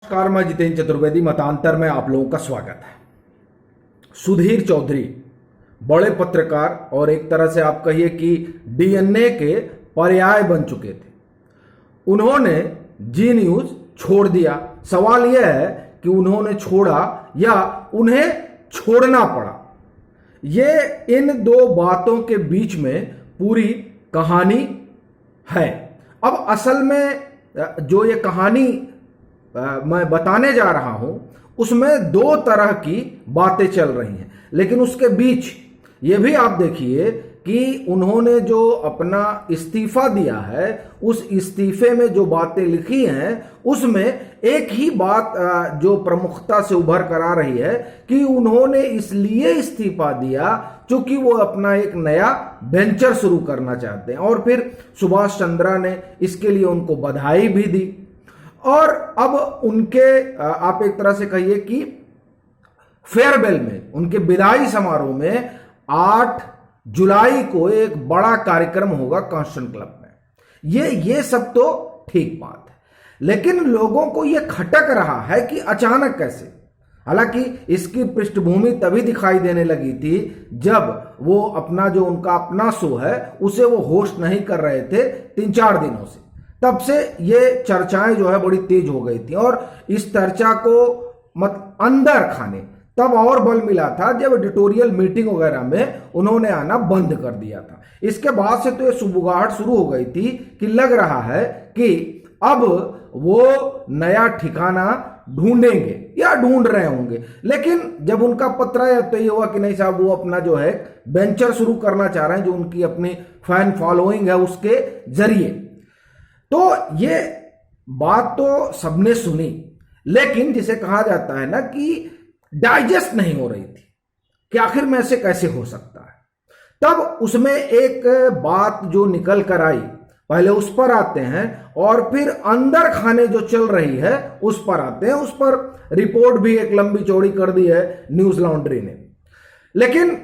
नमस्कार, मैं जितेंद्र चतुर्वेदी। मतांतर में आप लोगों का स्वागत है। सुधीर चौधरी बड़े पत्रकार और एक तरह से आप कहिए कि डीएनए के पर्याय बन चुके थे। उन्होंने जी न्यूज छोड़ दिया। सवाल यह है कि उन्होंने छोड़ा या उन्हें छोड़ना पड़ा। ये इन दो बातों के बीच में पूरी कहानी है। अब असल में जो ये कहानी मैं बताने जा रहा हूं उसमें दो तरह की बातें चल रही हैं, लेकिन उसके बीच ये भी आप देखिए कि उन्होंने जो अपना इस्तीफा दिया है उस इस्तीफे में जो बातें लिखी हैं उसमें एक ही बात जो प्रमुखता से उभर कर आ रही है कि उन्होंने इसलिए इस्तीफा दिया क्योंकि वो अपना एक नया वेंचर शुरू करना चाहते हैं। और फिर सुभाष चंद्रा ने इसके लिए उनको बधाई भी दी। और अब उनके आप एक तरह से कहिए कि फेयरवेल में, उनके विदाई समारोह में 8 जुलाई को एक बड़ा कार्यक्रम होगा कॉन्स्टेंट क्लब में। ये सब तो ठीक बात है, लेकिन लोगों को ये खटक रहा है कि अचानक कैसे। हालांकि इसकी पृष्ठभूमि तभी दिखाई देने लगी थी जब वो अपना जो उनका अपना शो है उसे वो होस्ट नहीं कर रहे थे 3-4 दिनों से। तब से ये चर्चाएं जो है बड़ी तेज हो गई थी और इस चर्चा को अंदर खाने तब और बल मिला था जब एडिटोरियल मीटिंग वगैरह में उन्होंने आना बंद कर दिया था। इसके बाद से तो ये सुबुगाहट शुरू हो गई थी कि लग रहा है कि अब वो नया ठिकाना ढूंढेंगे या ढूंढ रहे होंगे। लेकिन जब उनका पत्र आया तो ये हुआ कि नहीं साहब, वो अपना जो है वेंचर शुरू करना चाह रहे हैं जो उनकी अपनी फैन फॉलोइंग है उसके जरिए। तो ये बात तो सबने सुनी, लेकिन जिसे कहा जाता है ना कि डाइजेस्ट नहीं हो रही थी कि आखिर में ऐसे कैसे हो सकता है। तब उसमें एक बात जो निकल कर आई, पहले उस पर आते हैं और फिर अंदर खाने जो चल रही है उस पर आते हैं। उस पर रिपोर्ट भी एक लंबी चौड़ी कर दी है न्यूज लॉन्ड्री ने। लेकिन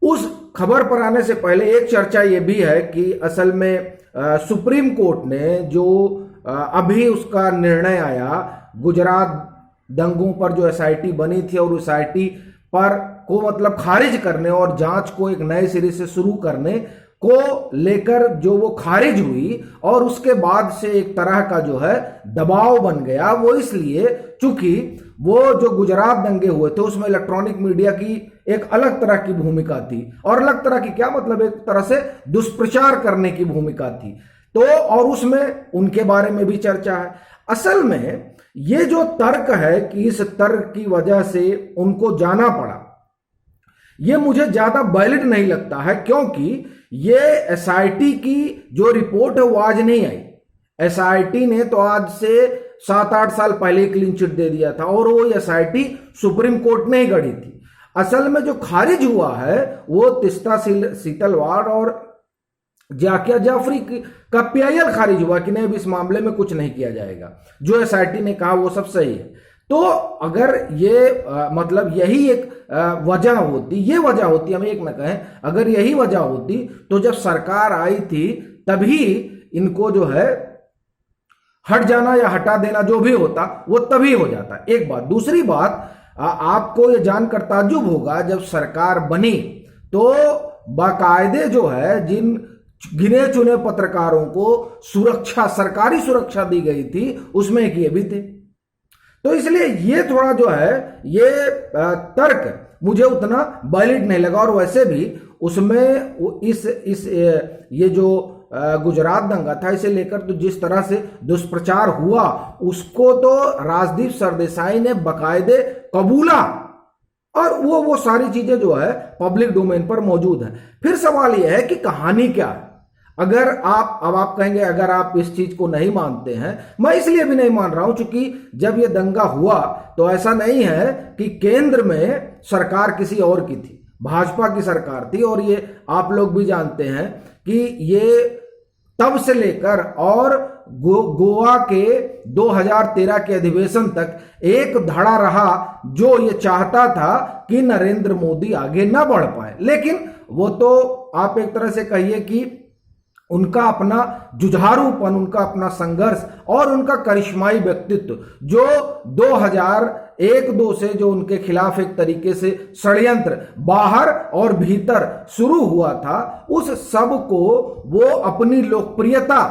उस खबर पर आने से पहले एक चर्चा ये भी है कि असल में सुप्रीम कोर्ट ने जो अभी उसका निर्णय आया गुजरात दंगों पर जो एसआईटी बनी थी और उस एसआईटी पर को मतलब खारिज करने और जांच को एक नए सिरे से शुरू करने को लेकर जो वो खारिज हुई और उसके बाद से एक तरह का जो है दबाव बन गया। वो इसलिए चूंकि वो जो गुजरात दंगे हुए थे उसमें इलेक्ट्रॉनिक मीडिया की एक अलग तरह की भूमिका थी। और अलग तरह की क्या मतलब, एक तरह से दुष्प्रचार करने की भूमिका थी। तो और उसमें उनके बारे में भी चर्चा है। असल में ये जो तर्क है कि इस तर्क की वजह से उनको जाना पड़ा, ये मुझे ज्यादा वैलिड नहीं लगता है, क्योंकि ये एसआईटी की जो रिपोर्ट है वो आज नहीं आई। एसआईटी ने तो आज से 7-8 साल पहले क्लीन चिट दे दिया था और वो एसआईटी सुप्रीम कोर्ट ने ही गढ़ी थी। असल में जो खारिज हुआ है वो तीस्ता सीतलवाड़ और जाकिया जाफरी का पीआईएल खारिज हुआ कि नहीं, अब इस मामले में कुछ नहीं किया जाएगा। जो एसआईटी ने कहा वो सब सही है। तो अगर ये मतलब यही एक वजह होती, ये वजह होती, हम एक न कहें, अगर यही वजह होती तो जब सरकार आई थी तभी इनको जो है हट जाना या हटा देना जो भी होता वो तभी हो जाता। एक बात। दूसरी बात, आपको ये जानकर ताज्जुब होगा जब सरकार बनी तो बाकायदे जो है जिन गिने चुने पत्रकारों को सुरक्षा, सरकारी सुरक्षा दी गई थी उसमें एक ये भी थे। तो इसलिए ये थोड़ा जो है ये तर्क मुझे उतना वैलिड नहीं लगा। और वैसे भी उसमें इस ये जो गुजरात दंगा था इसे लेकर तो जिस तरह से दुष्प्रचार हुआ उसको तो राजदीप सरदेसाई ने बकायदे कबूला और वो सारी चीजें जो है पब्लिक डोमेन पर मौजूद है। फिर सवाल यह है कि कहानी क्या है। अगर आप कहेंगे अगर आप इस चीज को नहीं मानते हैं, मैं इसलिए भी नहीं मान रहा हूं क्योंकि जब ये दंगा हुआ तो ऐसा नहीं है कि केंद्र में सरकार किसी और की थी, भाजपा की सरकार थी। और ये आप लोग भी जानते हैं कि ये तब से लेकर और गोवा के 2013 के अधिवेशन तक एक धड़ा रहा जो ये चाहता था कि नरेंद्र मोदी आगे ना बढ़ पाए। लेकिन वो तो आप एक तरह से कहिए कि उनका अपना जुझारूपन, उनका अपना संघर्ष और उनका करिश्माई व्यक्तित्व जो 2001-2 से जो उनके खिलाफ एक तरीके से षड्यंत्र बाहर और भीतर शुरू हुआ था, उस सब को वो अपनी लोकप्रियता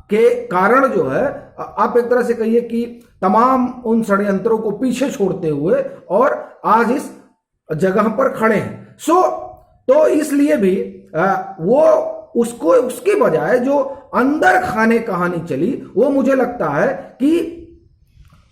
के कारण जो है, आप एक तरह से कहिए कि तमाम उन षड्यंत्रों को पीछे छोड़ते हुए और आज इस जगह पर खड़े हैं। तो इसलिए भी वो उसको उसके बजाय जो अंदर खाने कहानी चली, वो मुझे लगता है कि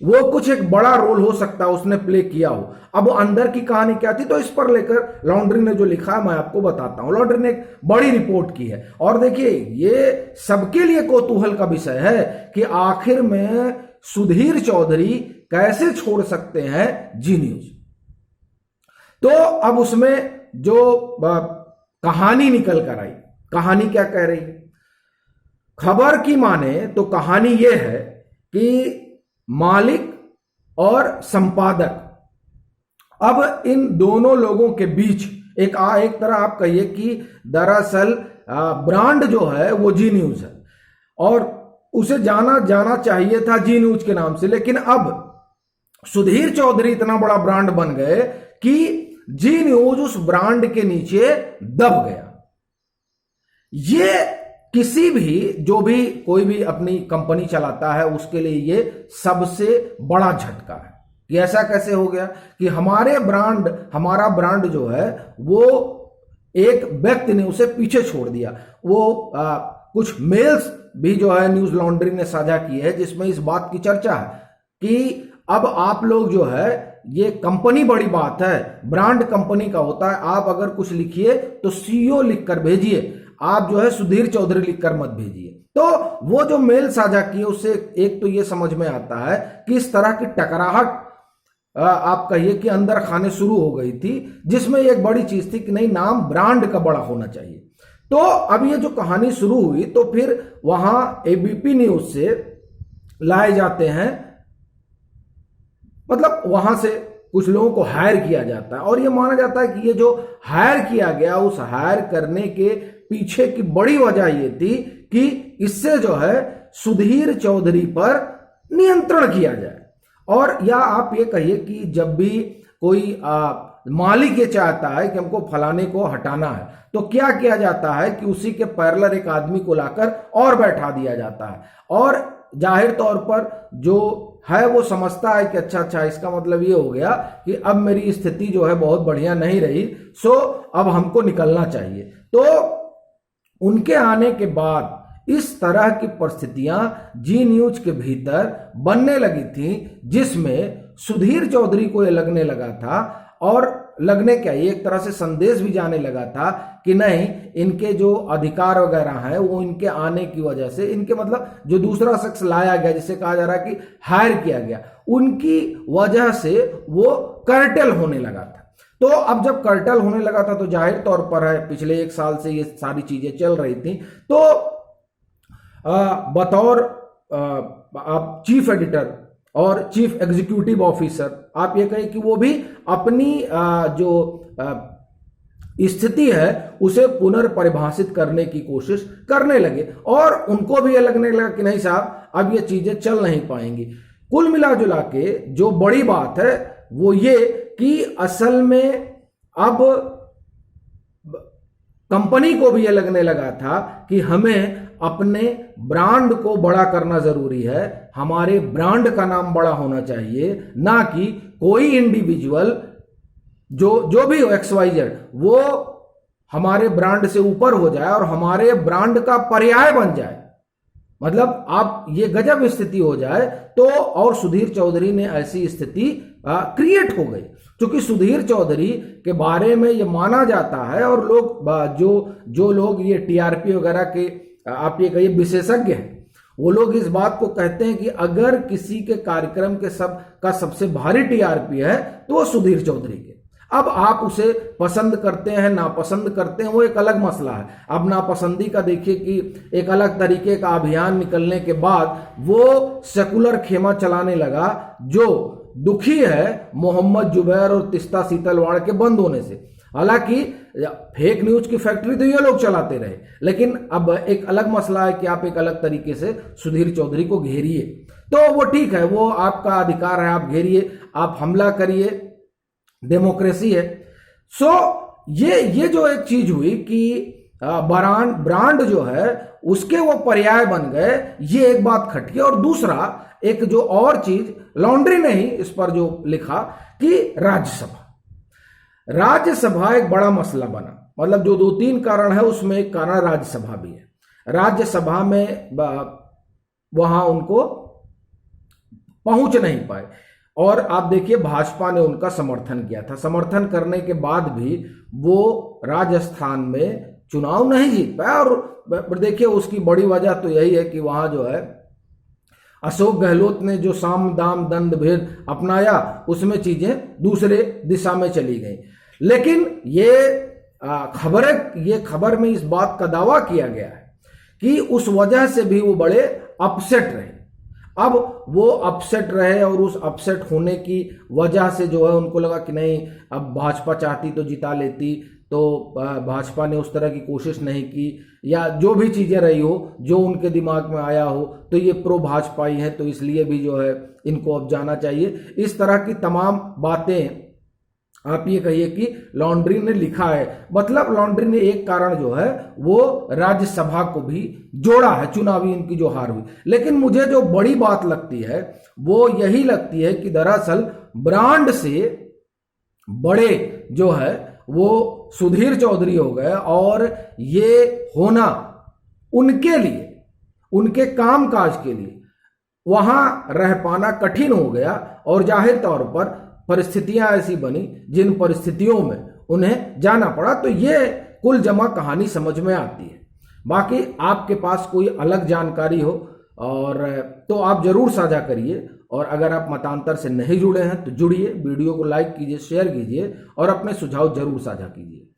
वो कुछ एक बड़ा रोल हो सकता है उसने प्ले किया हो। अब वो अंदर की कहानी क्या थी, तो इस पर लेकर लॉन्ड्री ने जो लिखा है मैं आपको बताता हूं। लॉन्ड्री ने एक बड़ी रिपोर्ट की है और देखिए ये सबके लिए कौतूहल का विषय है कि आखिर में सुधीर चौधरी कैसे छोड़ सकते हैं जी न्यूज। तो अब उसमें जो कहानी निकल कर आई, कहानी क्या कह रही है, खबर की माने तो कहानी यह है कि मालिक और संपादक, अब इन दोनों लोगों के बीच एक तरह आप कहिए कि दरअसल ब्रांड जो है वो जी न्यूज है और उसे जाना चाहिए था जी न्यूज के नाम से, लेकिन अब सुधीर चौधरी इतना बड़ा ब्रांड बन गए कि जी न्यूज उस ब्रांड के नीचे दब गया। ये किसी भी जो भी कोई भी अपनी कंपनी चलाता है उसके लिए ये सबसे बड़ा झटका है कि ऐसा कैसे हो गया कि हमारा ब्रांड जो है वो एक व्यक्ति ने उसे पीछे छोड़ दिया। वो कुछ मेल्स भी जो है न्यूज लॉन्ड्री ने साझा की है जिसमें इस बात की चर्चा है कि अब आप लोग जो है, ये कंपनी बड़ी बात है, ब्रांड कंपनी का होता है, आप अगर कुछ लिखिए तो सीईओ लिखकर भेजिए, आप जो है सुधीर चौधरी लिखकर मत भेजिए। तो वो जो मेल साझा किए उससे एक तो ये समझ में आता है कि इस तरह की टकराहट आप कहिए कि अंदर खाने शुरू हो गई थी, जिसमें एक बड़ी चीज थी कि नहीं, नाम ब्रांड का बड़ा होना चाहिए। तो अब ये जो कहानी शुरू हुई तो फिर वहां एबीपी न्यूज से लाए जाते हैं, मतलब वहां से कुछ लोगों को हायर किया जाता है और ये माना जाता है कि ये जो हायर किया गया, उस हायर करने के पीछे की बड़ी वजह ये थी कि इससे जो है सुधीर चौधरी पर नियंत्रण किया जाए। और या आप ये कहिए कि जब भी कोई मालिक ये चाहता है कि हमको फलाने को हटाना है तो क्या किया जाता है कि उसी के पैरेलल एक आदमी को लाकर और बैठा दिया जाता है और जाहिर तौर पर जो है वो समझता है कि अच्छा इसका मतलब ये हो गया कि अब मेरी स्थिति जो है बहुत बढ़िया नहीं रही, सो अब हमको निकलना चाहिए। तो उनके आने के बाद इस तरह की परिस्थितियां जी न्यूज के भीतर बनने लगी थी, जिसमें सुधीर चौधरी को ये लगने लगा था और लगने क्या, एक तरह से संदेश भी जाने लगा था कि नहीं, इनके जो अधिकार वगैरह हैं वो इनके आने की वजह से, इनके मतलब जो दूसरा शख्स लाया गया जिसे कहा जा रहा है कि हायर किया गया, उनकी वजह से वो कर्टेल होने लगा था। तो अब जब कर्टेल होने लगा था तो जाहिर तौर पर है पिछले 1 साल से ये सारी चीजें चल रही थी। तो बतौर आप चीफ एडिटर और चीफ एग्जीक्यूटिव ऑफिसर आप ये कहें कि वो भी अपनी जो स्थिति है उसे पुनर्परिभाषित करने की कोशिश करने लगे और उनको भी ये लगने लगा कि नहीं साहब, अब ये चीजें चल नहीं पाएंगी। कुल मिला जुला के जो बड़ी बात है वो ये कि असल में अब कंपनी को भी ये लगने लगा था कि हमें अपने ब्रांड को बड़ा करना जरूरी है, हमारे ब्रांड का नाम बड़ा होना चाहिए, ना कि कोई इंडिविजुअल जो भी हो XYZ वो हमारे ब्रांड से ऊपर हो जाए और हमारे ब्रांड का पर्याय बन जाए। मतलब आप ये गजब स्थिति हो जाए तो, और सुधीर चौधरी ने ऐसी स्थिति क्रिएट हो गई, क्योंकि सुधीर चौधरी के बारे में ये माना जाता है और लोग जो लोग ये टीआरपी वगैरह के आप ये कहिए विशेषज्ञ हैं, वो लोग इस बात को कहते हैं कि अगर किसी के कार्यक्रम के सबसे भारी टीआरपी है तो वो सुधीर चौधरी के। अब आप उसे पसंद करते हैं नापसंद करते हैं वो एक अलग मसला है। अब नापसंदी का देखिए कि एक अलग तरीके का अभियान निकलने के बाद वो सेकुलर खेमा चलाने लगा जो दुखी है मोहम्मद जुबैर और तिस्ता सीतलवाड़ के बंद होने से। हालांकि फेक न्यूज की फैक्ट्री तो ये लोग चलाते रहे, लेकिन अब एक अलग मसला है कि आप एक अलग तरीके से सुधीर चौधरी को घेरिए, तो वो ठीक है, वो आपका अधिकार है, आप घेरिए, आप हमला करिए, डेमोक्रेसी है। सो ये जो एक चीज हुई कि ब्रांड जो है उसके वो पर्याय बन गए, ये एक बात खटकी। और दूसरा एक जो और चीज लॉन्ड्री ने ही इस पर जो लिखा कि राज्यसभा एक बड़ा मसला बना, मतलब जो 2-3 कारण है उसमें एक कारण राज्यसभा भी है। राज्यसभा में वहां उनको पहुंच नहीं पाए, और आप देखिए भाजपा ने उनका समर्थन किया था। समर्थन करने के बाद भी वो राजस्थान में चुनाव नहीं जीत पाया, और देखिए उसकी बड़ी वजह तो यही है कि वहां जो है अशोक गहलोत ने जो साम दाम दंड भेद अपनाया, उसमें चीजें दूसरे दिशा में चली गई। लेकिन ये खबर में इस बात का दावा किया गया है कि उस वजह से भी वो बड़े अपसेट रहे। अब वो अपसेट रहे और उस अपसेट होने की वजह से जो है उनको लगा कि नहीं, अब भाजपा चाहती तो जिता लेती, तो भाजपा ने उस तरह की कोशिश नहीं की, या जो भी चीजें रही हो, जो उनके दिमाग में आया हो, तो ये प्रो भाजपा ही है, तो इसलिए भी जो है इनको अब जाना चाहिए। इस तरह की तमाम बातें आप ये कहिए कि लॉन्ड्री ने लिखा है। मतलब लॉन्ड्री ने एक कारण जो है वो राज्यसभा को भी जोड़ा है, चुनावी इनकी जो हार हुई। लेकिन मुझे जो बड़ी बात लगती है वो यही लगती है कि दरअसल ब्रांड से बड़े जो है वो सुधीर चौधरी हो गए, और ये होना उनके लिए, उनके कामकाज के लिए वहां रह पाना कठिन हो गया। और जाहिर तौर पर परिस्थितियां ऐसी बनी जिन परिस्थितियों में उन्हें जाना पड़ा। तो ये कुल जमा कहानी समझ में आती है। बाकी आपके पास कोई अलग जानकारी हो और तो आप जरूर साझा करिए, और अगर आप मतांतर से नहीं जुड़े हैं तो जुड़िए, वीडियो को लाइक कीजिए, शेयर कीजिए और अपने सुझाव जरूर साझा कीजिए।